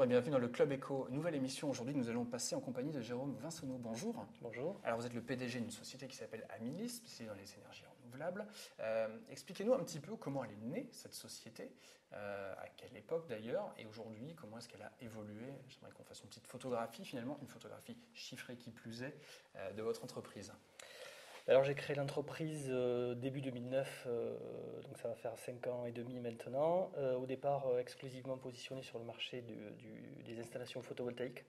bienvenue dans le Club Éco. Nouvelle émission. Aujourd'hui, nous allons passer en compagnie de Jérôme Vinsonneau. Bonjour. Bonjour. Alors, vous êtes le PDG d'une société qui s'appelle Amilis, spécialisée dans les énergies renouvelables. Expliquez-nous un petit peu comment elle est née, cette société, à quelle époque d'ailleurs, et aujourd'hui, comment est-ce qu'elle a évolué. J'aimerais qu'on fasse une petite photographie, finalement, une photographie chiffrée qui plus est, de votre entreprise. Alors j'ai créé l'entreprise début 2009, donc ça va faire 5 ans et demi maintenant. Au départ exclusivement positionné sur le marché des installations photovoltaïques.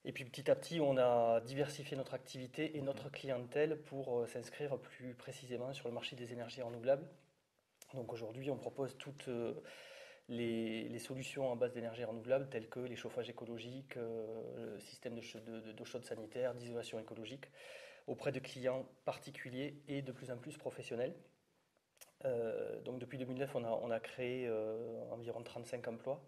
Et puis petit à petit on a diversifié notre activité et notre clientèle pour s'inscrire plus précisément sur le marché des énergies renouvelables. Donc aujourd'hui on propose toutes les solutions en base d'énergie renouvelable telles que les chauffages écologiques, le système d'eau chaude sanitaire, d'isolation écologique, auprès de clients particuliers et de plus en plus professionnels. Donc depuis 2009, on a créé environ 35 emplois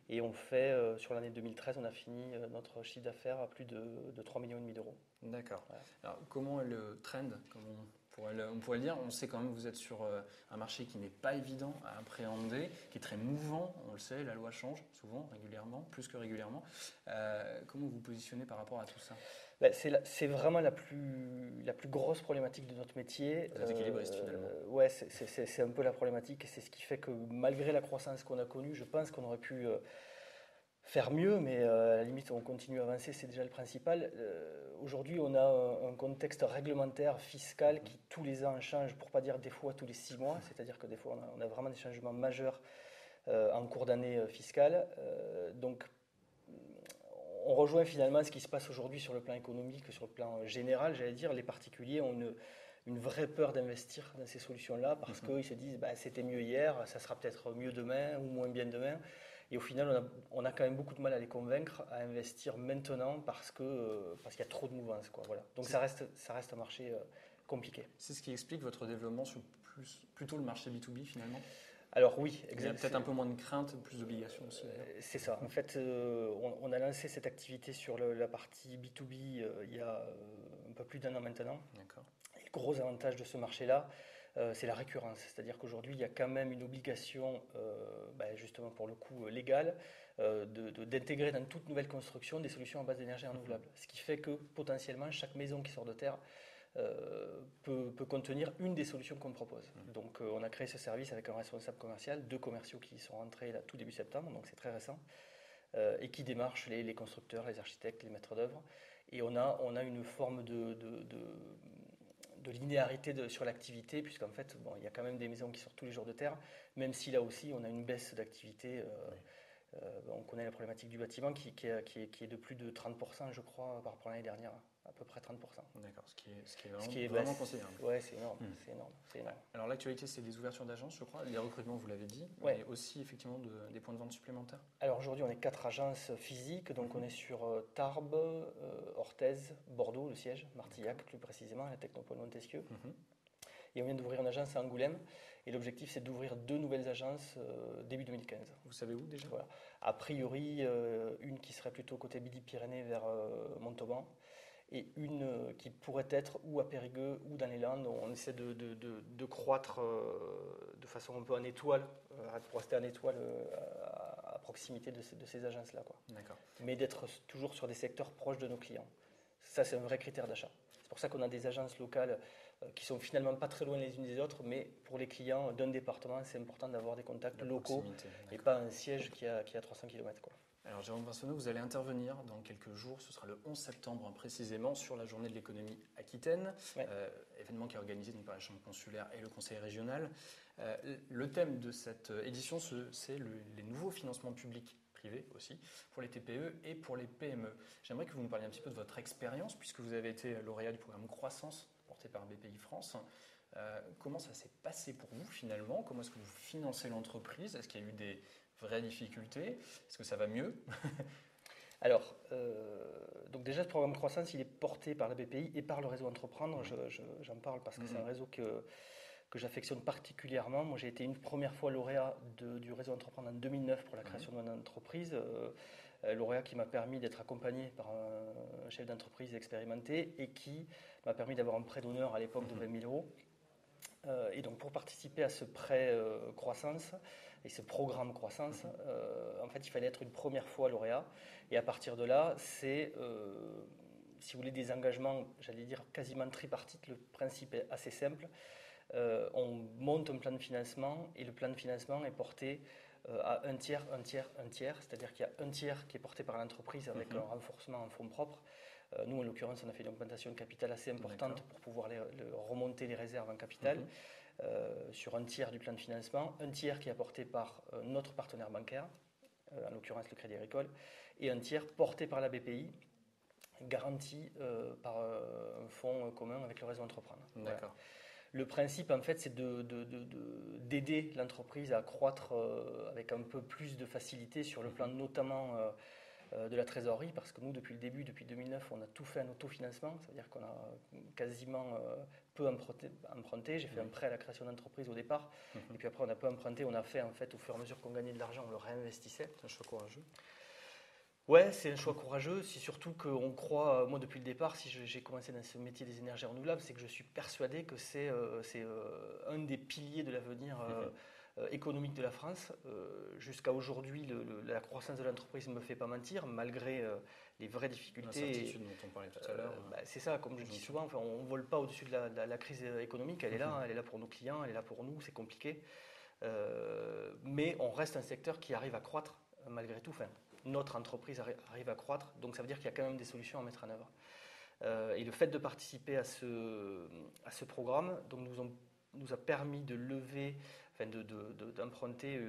et on fait, sur l'année 2013, on a fini notre chiffre d'affaires à plus de 3,5 millions d'euros. D'accord. Voilà. Alors comment est le trend, comme on pourrait le dire? On sait quand même que vous êtes sur un marché qui n'est pas évident à appréhender, qui est très mouvant, on le sait, la loi change souvent, régulièrement, plus que régulièrement. Comment vous vous positionnez par rapport à tout ça? C'est vraiment la plus grosse problématique de notre métier. Vous êtes équilibriste finalement. Ouais, c'est un peu la problématique et c'est ce qui fait que malgré la croissance qu'on a connue, je pense qu'on aurait pu faire mieux, mais à la limite on continue à avancer, c'est déjà le principal. Aujourd'hui on a un contexte réglementaire, fiscal qui tous les ans change, pour pas dire des fois tous les 6 mois, c'est-à-dire que des fois on a vraiment des changements majeurs en cours d'année fiscale. Donc on rejoint finalement ce qui se passe aujourd'hui sur le plan économique, sur le plan général, j'allais dire. Les particuliers ont une vraie peur d'investir dans ces solutions-là parce qu'ils se disent c'était mieux hier, ça sera peut-être mieux demain ou moins bien demain. Et au final, on a quand même beaucoup de mal à les convaincre à investir maintenant parce qu'il y a trop de mouvances, quoi. Voilà. Donc ça reste un marché compliqué. C'est ce qui explique votre développement sur plutôt le marché B2B finalement? Alors oui, exactement. Il y a peut-être un peu moins de crainte, plus d'obligations aussi. C'est ça. En fait, on a lancé cette activité sur la partie B2B il y a un peu plus d'1 an maintenant. D'accord. Et le gros avantage de ce marché-là, c'est la récurrence. C'est-à-dire qu'aujourd'hui, il y a quand même une obligation, justement pour le coup légale, d'intégrer dans toute nouvelle construction des solutions à base d'énergie renouvelable. Ce qui fait que potentiellement, chaque maison qui sort de terre peut contenir une des solutions qu'on propose. Donc on a créé ce service avec un responsable commercial, 2 commerciaux qui sont rentrés là tout début septembre, donc c'est très récent, et qui démarchent les constructeurs, les architectes, les maîtres d'œuvre. Et on a une forme de linéarité sur l'activité, puisqu'en fait, il y a quand même des maisons qui sortent tous les jours de terre, même si là aussi on a une baisse d'activité. On connaît la problématique du bâtiment qui est de plus de 30%, je crois, par rapport à l'année dernière, à peu près 30%. D'accord, ce qui est vraiment considérable. Oui, c'est énorme, c'est énorme. Alors l'actualité, c'est des ouvertures d'agences, je crois, des recrutements, vous l'avez dit, ouais. mais aussi effectivement des points de vente supplémentaires. Alors aujourd'hui, on est 4 agences physiques, donc on est sur Tarbes, Orthez, Bordeaux, le siège, Martillac plus précisément, la Technopole Montesquieu. Et on vient d'ouvrir une agence à Angoulême. Et l'objectif, c'est d'ouvrir 2 nouvelles agences début 2015. Vous savez où déjà? Voilà. A priori, une qui serait plutôt côté Midi-Pyrénées vers Montauban. Et une qui pourrait être ou à Périgueux ou dans les Landes. On essaie de croître de façon un peu en étoile, pour rester en étoile à proximité de ces agences-là, quoi. D'accord. Mais d'être toujours sur des secteurs proches de nos clients. Ça, c'est un vrai critère d'achat. C'est pour ça qu'on a des agences locales qui sont finalement pas très loin les unes des autres, mais pour les clients d'un département, c'est important d'avoir des contacts locaux et pas un siège qui a 300 km, quoi. Alors Jérôme Vinsonneau, vous allez intervenir dans quelques jours, ce sera le 11 septembre précisément, sur la journée de l'économie Aquitaine, événement qui est organisé donc par la Chambre consulaire et le Conseil régional. Le thème de cette édition, c'est les nouveaux financements publics privés aussi, pour les TPE et pour les PME. J'aimerais que vous nous parliez un petit peu de votre expérience, puisque vous avez été lauréat du programme Croissance porté par BPI France. Comment ça s'est passé pour vous finalement? Comment est-ce que vous financez l'entreprise? Est-ce qu'il y a eu des vraies difficultés? Est-ce que ça va mieux? Alors, donc déjà, ce programme Croissance, il est porté par la BPI et par le réseau Entreprendre. J'en parle parce que c'est un réseau que j'affectionne particulièrement. Moi, j'ai été une première fois lauréat du réseau Entreprendre en 2009 pour la création de mon entreprise. Lauréat qui m'a permis d'être accompagné par un chef d'entreprise expérimenté et qui m'a permis d'avoir un prêt d'honneur à l'époque de 20 000 euros. Et donc pour participer à ce prêt croissance et ce programme croissance, en fait il fallait être une première fois lauréat. Et à partir de là, c'est, si vous voulez, des engagements, j'allais dire quasiment tripartites. Le principe est assez simple. On monte un plan de financement et le plan de financement est porté à un tiers, un tiers, un tiers. C'est-à-dire qu'il y a un tiers qui est porté par l'entreprise avec un renforcement en fonds propres. Nous, en l'occurrence, on a fait une augmentation de capital assez importante pour pouvoir remonter les réserves en capital sur un tiers du plan de financement, un tiers qui est apporté par notre partenaire bancaire, en l'occurrence le Crédit Agricole, et un tiers porté par la BPI, garanti par un fonds commun avec le réseau Entreprendre. D'accord. Voilà. Le principe, en fait, c'est d'aider l'entreprise à croître avec un peu plus de facilité sur le plan notamment de la trésorerie, parce que nous, depuis le début, depuis 2009, on a tout fait en autofinancement, c'est-à-dire qu'on a quasiment peu emprunté. J'ai fait un prêt à la création d'entreprise au départ, et puis après on a peu emprunté, on a fait en fait au fur et à mesure qu'on gagnait de l'argent, on le réinvestissait. C'est un choix courageux. Ouais, c'est un choix courageux. C'est surtout qu'on croit, moi depuis le départ, si j'ai commencé dans ce métier des énergies renouvelables, c'est que je suis persuadé que c'est un des piliers de l'avenir économique de la France. Jusqu'à aujourd'hui, la croissance de l'entreprise ne me fait pas mentir, malgré les vraies difficultés. L'incertitude dont on parlait tout à l'heure. C'est ça, comme je dis souvent, enfin, on ne vole pas au-dessus de la crise économique, elle est là pour nos clients, elle est là pour nous, c'est compliqué. Mais on reste un secteur qui arrive à croître malgré tout. Enfin, notre entreprise arrive à croître, donc ça veut dire qu'il y a quand même des solutions à mettre en œuvre. Et le fait de participer à ce programme donc nous a permis de lever, enfin d'emprunter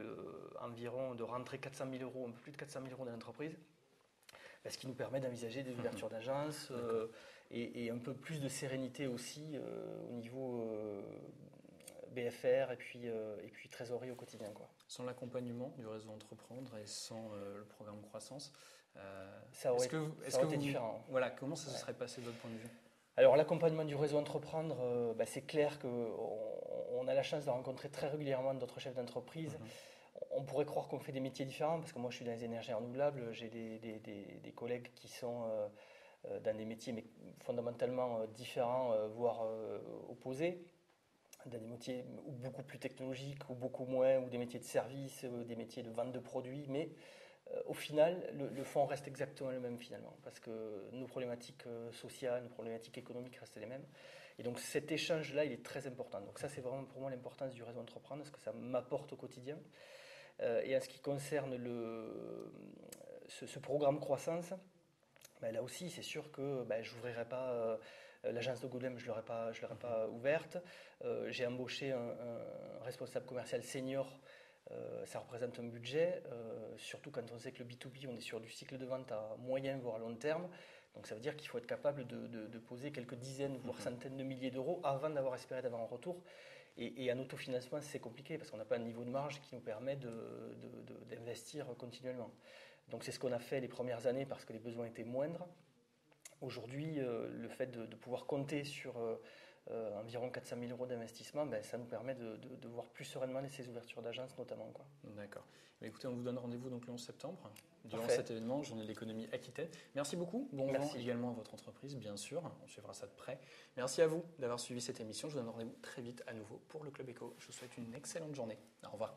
environ, de rentrer 400 000 euros, un peu plus de 400 000 euros dans l'entreprise, ce qui nous permet d'envisager des ouvertures d'agence et un peu plus de sérénité aussi au niveau BFR et puis trésorerie au quotidien, quoi. Sans l'accompagnement du réseau Entreprendre et sans le programme Croissance, ça aurait été différent. Voilà, comment ça se serait passé de votre point de vue? Alors l'accompagnement du réseau Entreprendre, c'est clair qu'on a la chance de rencontrer très régulièrement d'autres chefs d'entreprise. On pourrait croire qu'on fait des métiers différents, parce que moi je suis dans les énergies renouvelables, j'ai des collègues qui sont dans des métiers mais fondamentalement différents, voire opposés, dans des métiers ou beaucoup plus technologiques ou beaucoup moins, ou des métiers de service, des métiers de vente de produits, mais au final, le fond reste exactement le même finalement, parce que nos problématiques sociales, nos problématiques économiques restent les mêmes. Et donc cet échange-là, il est très important. Donc ça, c'est vraiment pour moi l'importance du réseau Entreprendre, parce que ça m'apporte au quotidien. Et en ce qui concerne ce programme croissance, là aussi, c'est sûr que je n'ouvrirai pas l'agence de Goulême, je ne l'aurais pas ouverte. J'ai embauché un responsable commercial senior. Ça représente un budget, surtout quand on sait que le B2B, on est sur du cycle de vente à moyen voire long terme. Donc ça veut dire qu'il faut être capable de poser quelques dizaines voire centaines de milliers d'euros avant d'avoir espéré d'avoir un retour. Et en autofinancement, c'est compliqué parce qu'on n'a pas un niveau de marge qui nous permet d'investir continuellement. Donc c'est ce qu'on a fait les premières années parce que les besoins étaient moindres. Aujourd'hui, le fait de pouvoir compter sur environ 400 000 euros d'investissement, ça nous permet de voir plus sereinement ces ouvertures d'agence notamment, quoi. D'accord. Écoutez, on vous donne rendez-vous donc le 11 septembre, durant Parfait. cet événement, Journée de l'économie Aquitaine. Merci beaucoup. Bon vent également à votre entreprise, bien sûr. On suivra ça de près. Merci à vous d'avoir suivi cette émission. Je vous donne rendez-vous très vite à nouveau pour le Club Éco. Je vous souhaite une excellente journée. Au revoir.